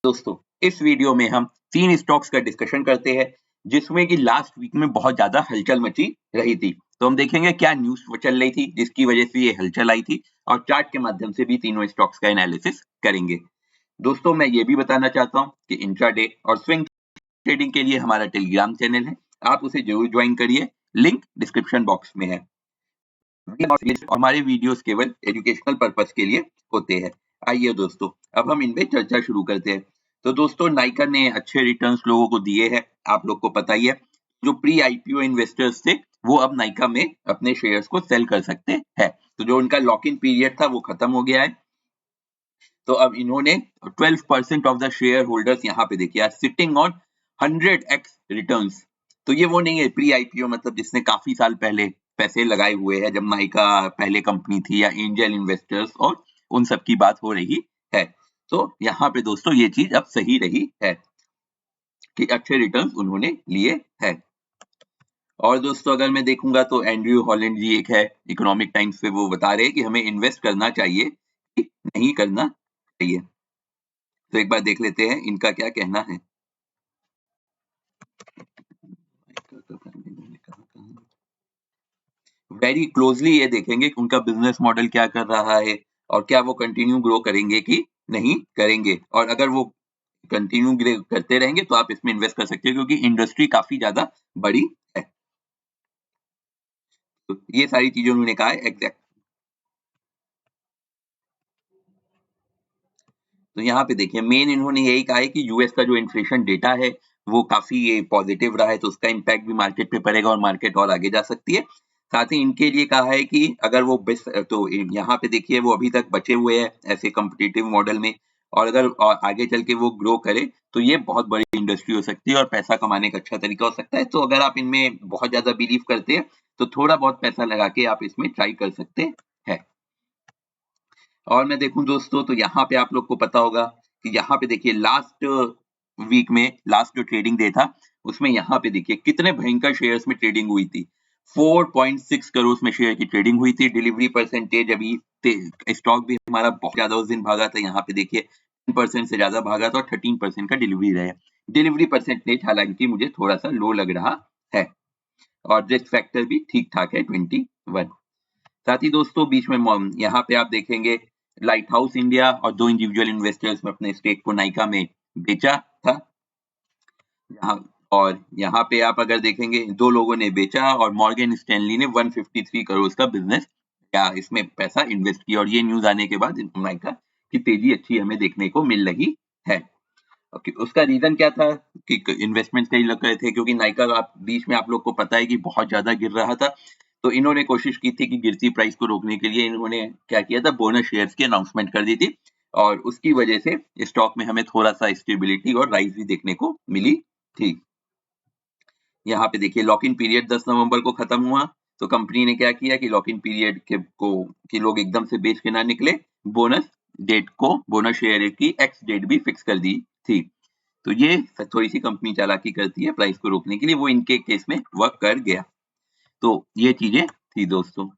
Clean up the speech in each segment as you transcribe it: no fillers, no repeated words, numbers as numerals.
दोस्तों, इस वीडियो में हम 3 स्टॉक्स का डिस्कशन करते हैं जिसमें कि लास्ट वीक में बहुत ज्यादा हलचल मची रही थी। तो हम देखेंगे क्या न्यूज़ चल रही थी जिसकी वजह से ये हलचल आई थी और चार्ट के माध्यम से भी तीनों स्टॉक्स का एनालिसिस करेंगे। दोस्तों, मैं ये भी बताना चाहता हूँ कि इंट्राडे और स्विंग ट्रेडिंग के लिए हमारा टेलीग्राम चैनल है, आप उसे जरूर ज्वाइन करिए, लिंक डिस्क्रिप्शन बॉक्स में है। हमारे वीडियोस केवल एजुकेशनल पर्पस के लिए होते हैं। आइए दोस्तों, अब हम इनमें चर्चा शुरू करते हैं। तो दोस्तों, नाइका ने अच्छे रिटर्न्स लोगों को दिए हैं, आप लोग को पता ही है। जो प्री आईपीओ इन्वेस्टर्स थे वो अब नाइका में अपने शेयर्स को सेल कर सकते हैं। तो जो उनका लॉक इन पीरियड था वो खत्म हो गया है। तो अब इन्होंने 12% ऑफ द शेयर होल्डर्स यहाँ पे देखिए सिटिंग ऑन 100x रिटर्न्स। तो ये वो नहीं है प्री आईपीओ, मतलब जिसने काफी साल पहले पैसे लगाए हुए हैं जब नाइका पहले कंपनी थी, या एंजल इन्वेस्टर्स और उन सब की बात हो रही है। तो यहाँ पे दोस्तों ये चीज अब सही रही है कि अच्छे रिटर्न्स उन्होंने लिए हैं। और दोस्तों, अगर मैं देखूंगा तो एंड्रयू हॉलैंड जी एक है, इकोनॉमिक टाइम्स पे वो बता रहे हैं कि हमें इन्वेस्ट करना चाहिए कि नहीं करना चाहिए। तो एक बार देख लेते हैं इनका क्या कहना है। वेरी क्लोजली ये देखेंगे कि उनका बिजनेस मॉडल क्या कर रहा है और क्या वो कंटिन्यू ग्रो करेंगे कि नहीं करेंगे। और अगर वो कंटिन्यू ग्रो करते रहेंगे तो आप इसमें इन्वेस्ट कर सकते हैं क्योंकि इंडस्ट्री काफी ज्यादा बड़ी है। तो ये सारी चीजें उन्होंने कहा है एग्जैक्ट। तो यहाँ पे देखिए मेन इन्होंने यही कहा है कि यूएस का जो इन्फ्लेशन डेटा है वो काफी पॉजिटिव रहा है, तो उसका इम्पैक्ट भी मार्केट पे पड़ेगा और मार्केट और आगे जा सकती है। साथ ही इनके लिए कहा है कि अगर वो तो यहाँ पे देखिए वो अभी तक बचे हुए हैं ऐसे कम्पिटिटिव मॉडल में, और अगर आगे चल के वो ग्रो करे तो ये बहुत बड़ी इंडस्ट्री हो सकती है और पैसा कमाने का अच्छा तरीका हो सकता है। तो अगर आप इनमें बहुत ज्यादा बिलीव करते हैं तो थोड़ा बहुत पैसा लगा के आप इसमें ट्राई कर सकते हैं। और मैं देखूं दोस्तों तो यहाँ पे आप लोग को पता होगा कि यहाँ पे देखिए लास्ट वीक में लास्ट जो ट्रेडिंग डे था उसमें यहाँ पे देखिए कितने भयंकर शेयर्स में ट्रेडिंग हुई थी। 4.6 करोड़ में शेयर की ट्रेडिंग हुई थी। डिलीवरी परसेंटेज अभी स्टॉक भी हमारा बहुत ज्यादा उस दिन भागा था, यहाँ पे देखिए 10% से ज्यादा भागा था और 13% का डिलीवरी रहा। डिलीवरी परसेंटेज हालांकि मुझे थोड़ा सा लो लग रहा है और रिस्क फैक्टर भी ठीक ठाक है 21। साथ ही दोस्तों बीच में यहाँ पे आप देखेंगे लाइट हाउस इंडिया और दो इंडिविजुअल इन्वेस्टर्स में अपने स्टेक को नाइका में बेचा था। यहाँ और यहाँ पे आप अगर देखेंगे दो लोगों ने बेचा और मॉर्गन स्टैनली ने 153 करोड़ का बिजनेस या इसमें पैसा इन्वेस्ट किया। और ये न्यूज आने के बाद नाइका की तेजी अच्छी हमें देखने को मिल रही है। उसका रीजन क्या था कि इन्वेस्टमेंट कई लग रहे थे क्योंकि नाइका बीच में आप लोग को पता है कि बहुत ज्यादा गिर रहा था। तो इन्होंने कोशिश की थी कि गिरती प्राइस को रोकने के लिए इन्होंने क्या किया था, बोनस शेयर्स की अनाउंसमेंट कर दी थी और उसकी वजह से स्टॉक में हमें थोड़ा सा स्टेबिलिटी और राइज भी देखने को मिली थी। यहाँ पे देखिए लॉक इन पीरियड 10 नवंबर को खत्म हुआ, तो कंपनी ने क्या किया कि लॉक इन पीरियड के लोग एकदम से बेच के ना निकले, बोनस डेट को बोनस शेयर की एक्स डेट भी फिक्स कर दी थी। तो ये थोड़ी सी कंपनी चालाकी करती है प्राइस को रोकने के लिए, वो इनके केस में वर्क कर गया। तो ये चीजें थी दोस्तों।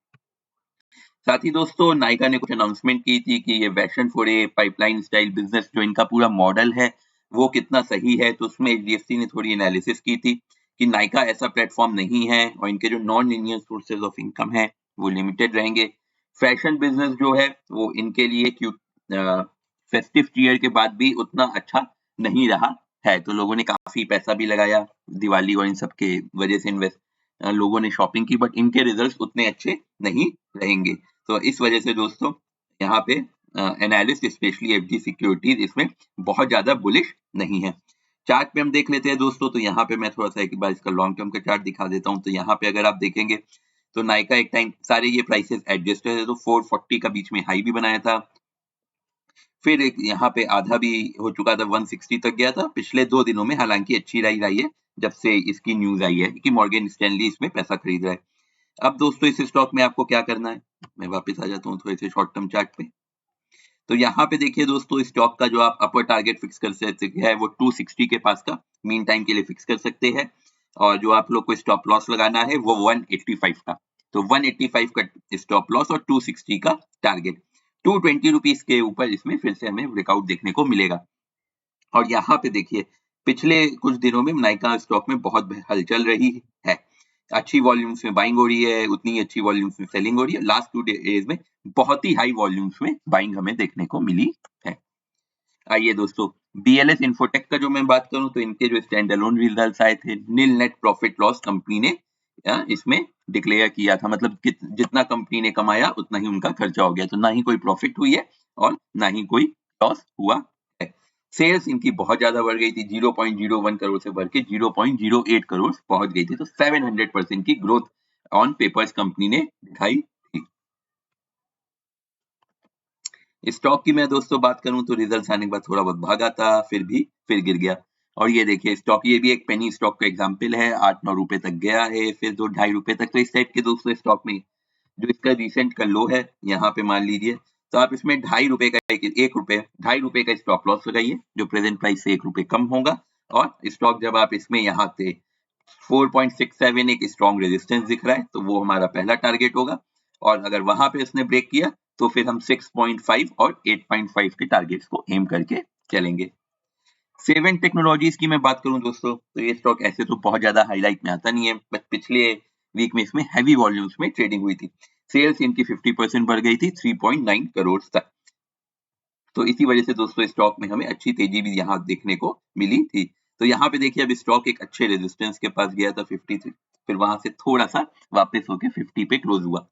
साथ ही दोस्तों नाइका ने कुछ अनाउंसमेंट की थी कि ये vision for a pipeline style business जो इनका पूरा मॉडल है वो कितना सही है। तो उसमें एचडीएफसी ने थोड़ी एनालिसिस की थी कि नाइका ऐसा प्लेटफॉर्म नहीं है और इनके जो non linear sources of income है वो लिमिटेड रहेंगे। फैशन बिजनेस जो है वो इनके लिए क्यों फेस्टिव ईयर के बाद भी उतना अच्छा नहीं रहा है, तो लोगों ने काफी पैसा भी लगाया दिवाली और इन सब के वजह से इन्वेस्ट लोगों ने शॉपिंग की, बट इनके रिजल्ट्स उतने अच्छे नहीं रहेंगे। तो इस वजह से दोस्तों यहाँ पे एनालिस्ट स्पेशली एफडी सिक्योरिटीज इसमें बहुत ज्यादा बुलिश नहीं है। चार्ट पे हम देख लेते हैं दोस्तों, तो यहाँ पे मैं थोड़ा सा एक बार इसका लॉन्ग टर्म का चार्ट दिखा देता हूँ। तो यहाँ पे अगर आप देखेंगे तो नाइका एक टाइम सारे ये प्राइसेस एडजस्टेड है, तो 440 का बीच में हाई भी बनाया था, फिर एक यहाँ पे आधा भी हो चुका था, 160 तक गया था पिछले 2 दिनों में। हालांकि अच्छी रही है जब से इसकी न्यूज आई है कि मॉर्गन स्टैनली इसमें पैसा खरीद रहा है। अब दोस्तों इस स्टॉक में आपको क्या करना है, मैं वापस आ जाता हूँ थोड़े से शॉर्ट टर्म चार्ट पे। तो यहाँ पे देखिए दोस्तों स्टॉक का जो आप अपर टारगेट फिक्स कर सकते हैं वो 260 के पास का मीन टाइम के लिए फिक्स कर सकते हैं, और जो आप लोग को स्टॉप लॉस लगाना है वो 185 का। तो 185 का स्टॉप लॉस और 260 का टारगेट। 220 रुपीज के ऊपर इसमें फिर से हमें ब्रेकआउट देखने को मिलेगा। और यहाँ पे देखिए पिछले कुछ दिनों में नाइका स्टॉक में बहुत हलचल रही है, अच्छी वॉल्यूम्स में बाइंग हो रही है, उतनी ही अच्छी वॉल्यूम्स में सेलिंग हो रही है। लास्ट 2 डेज में बहुत ही हाई वॉल्यूम्स में बाइंग हमें देखने को मिली है। आइए दोस्तों, BLS इन्फोटेक का जो मैं बात करूं तो इनके जो स्टैंड अलोन रिजल्ट्स आए थे, नील नेट प्रॉफिट लॉस कंपनी ने इसमें डिक्लेयर किया था, मतलब जितना कंपनी ने कमाया उतना ही उनका खर्चा हो गया, तो ना ही कोई प्रॉफिट हुई है और ना ही कोई लॉस हुआ है। सेल्स इनकी बहुत ज्यादा बढ़ गई थी, 0.01 करोड़ से बढ़ के 0.08 करोड़ पहुंच गई थी, तो 700% की ग्रोथ ऑन पेपर्स कंपनी ने दिखाई थी। स्टॉक की मैं दोस्तों बात करूं तो रिजल्ट्स आने के बाद थोड़ा बहुत भागा था, फिर गिर गया। और ये देखिए स्टॉक, ये भी एक पेनी स्टॉक का एग्जांपल है, 8-9 रुपए तक गया है, फिर 2-2.5 रुपए तक। तो इस टाइप के दोस्तों स्टॉक में जो इसका रिसेंट का लो है यहाँ पे मान लीजिए, तो आप इसमें 2.5 रुपए का 2.5 रुपए का स्टॉप लॉस लगाइए, जो प्रेजेंट प्राइस से 1 रुपए कम होगा। और स्टॉक जब आप इसमें यहाँ से 4.67 एक स्ट्रॉन्ग रेजिस्टेंस दिख रहा है, तो वो हमारा पहला टारगेट होगा। और अगर वहां पे उसने ब्रेक किया तो फिर हम 6.5 और 8.5 के टारगेट्स को एम करके चलेंगे। सेवेंट टेक्नोलॉजीज की मैं बात करूं दोस्तों, तो ये स्टॉक ऐसे तो बहुत ज्यादा हाईलाइट में आता नहीं है, बट पिछले वीक में इसमें हैवी वॉल्यूम्स में ट्रेडिंग हुई थी। सेल्स इनकी 50% बढ़ गई थी 3.9 करोड़ तक। तो इसी वजह से दोस्तों स्टॉक में हमें अच्छी तेजी भी यहाँ देखने को मिली थी। तो यहाँ पे देखिए अब स्टॉक एक अच्छे रेजिस्टेंस के पास गया था 53, फिर वहां से थोड़ा सा वापस होके 50 पे क्लोज हुआ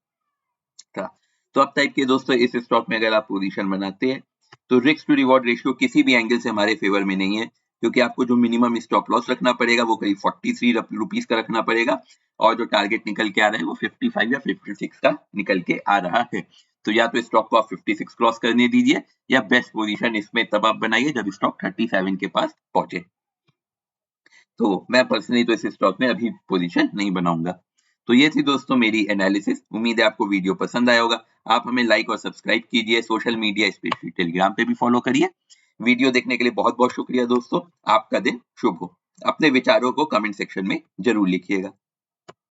था। तो अब टाइप के दोस्तों इस स्टॉक में अगर आप पोजीशन बनाते हैं तो रिस्क टू रिवॉर्ड रेशियो किसी भी एंगल से हमारे फेवर में नहीं है, क्योंकि आपको जो मिनिमम स्टॉप लॉस रखना पड़ेगा वो करीब 43 रुपीज का रखना पड़ेगा, और जो टारगेट निकल के आ रहा है वो 55 या 56 का निकल के आ रहा है। तो या तो स्टॉक को आप 56 क्रॉस करने दीजिए, या बेस्ट पोजीशन इसमें तब आप बनाइए जब स्टॉक 37 के पास पहुंचे। तो मैं पर्सनली तो इस स्टॉक में अभी पोजीशन नहीं बनाऊंगा। तो ये थी दोस्तों मेरी एनालिसिस, उम्मीद है आपको वीडियो पसंद आया होगा। आप हमें लाइक और सब्सक्राइब कीजिए, सोशल मीडिया स्पेशली टेलीग्राम पे भी फॉलो करिए। वीडियो देखने के लिए बहुत बहुत शुक्रिया दोस्तों, आपका दिन शुभ हो। अपने विचारों को कमेंट सेक्शन में जरूर लिखिएगा।